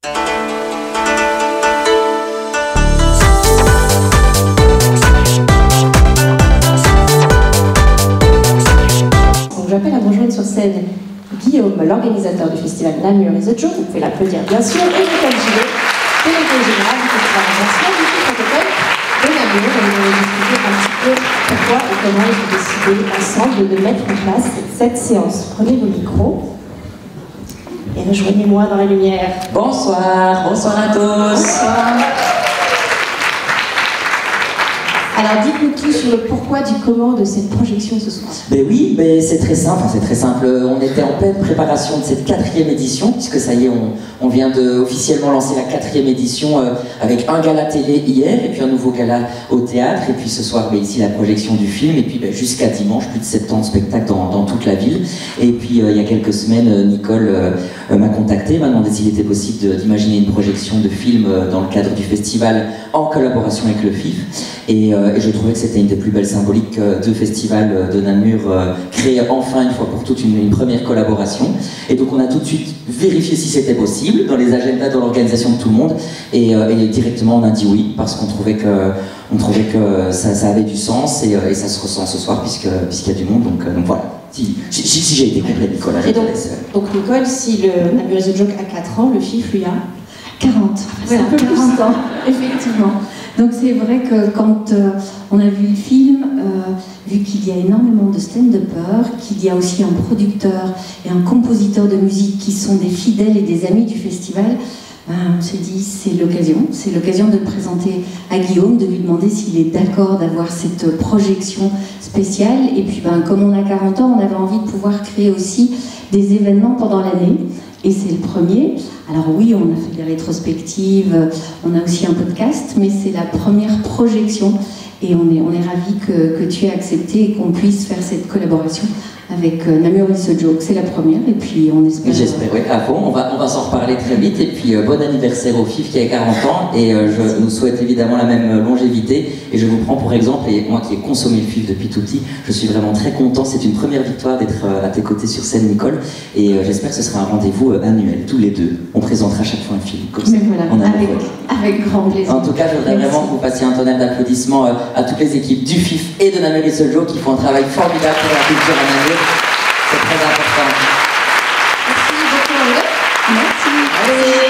J'appelle à rejoindre sur scène Guillaume, l'organisateur du festival Namur is a Joke. Vous pouvez l'applaudir bien sûr. Et Nicole Gillet, déléguée générale du festival international du protocole de Namur. Et nous allons discuter un petit peu pourquoi et comment ils ont décidé ensemble de mettre en place cette séance. Prenez vos micros et rejoignez-moi dans la lumière. Bonsoir, bonsoir à tous. Bonsoir. Alors dites-nous tout sur le pourquoi du comment de cette projection ce soir. Ben oui, ben c'est très simple, On était en pleine préparation de cette 4e édition, puisque ça y est, on vient de officiellement lancer la 4e édition avec un gala télé hier, et puis un nouveau gala au théâtre, et puis ce soir, ben, ici la projection du film, et puis ben, jusqu'à dimanche, plus de 70 spectacles dans toute la ville. Et puis il y a quelques semaines, Nicole m'a contacté, m'a demandé s'il était possible d'imaginer une projection de film dans le cadre du festival en collaboration avec le FIF. Et je trouvais que c'était une des plus belles symboliques de festival de Namur, créer enfin une fois pour toutes une première collaboration. Et donc on a tout de suite vérifié si c'était possible dans les agendas, dans l'organisation de tout le monde. Et directement on a dit oui, parce qu'on trouvait que ça avait du sens et ça se ressent ce soir puisqu'il y a du monde. Donc voilà. Si j'ai été complet, Nicolas, je te laisse. Donc Nicole, si le Namur is a Joke a 4 ans, le FIF lui a 40. C'est un peu 40 ans, effectivement. Donc c'est vrai que quand on a vu le film, vu qu'il y a énormément de stand-uppers, qu'il y a aussi un producteur et un compositeur de musique qui sont des fidèles et des amis du festival, on s'est dit c'est l'occasion de le présenter à Guillaume, de lui demander s'il est d'accord d'avoir cette projection spéciale. Et puis comme on a 40 ans, on avait envie de pouvoir créer aussi des événements pendant l'année. Et c'est le premier. Alors oui, on a fait des rétrospectives, on a aussi un podcast, mais c'est la première projection. Et on est ravis que tu aies accepté et qu'on puisse faire cette collaboration avec Namur is a Joke. C'est la première, et puis on espère... J'espère, oui. Ah bon, on va s'en reparler très vite. Et puis bon anniversaire au FIF qui a 40 ans. Et je nous souhaite évidemment la même longévité. Et je vous prends pour exemple, et moi qui ai consommé le FIF depuis tout petit, je suis vraiment très content. C'est une première victoire d'être à tes côtés sur scène, Nicole. Et j'espère que ce sera un rendez-vous annuel, tous les deux. On présentera chaque fois un film. Comme ça, voilà, avec grand plaisir. En tout cas, je voudrais vraiment que vous passiez un tonnerre d'applaudissements à toutes les équipes du FIF et de Namur is a Joke qui font un travail formidable pour la culture à Namur. C'est très important. Merci beaucoup. Merci. Allez.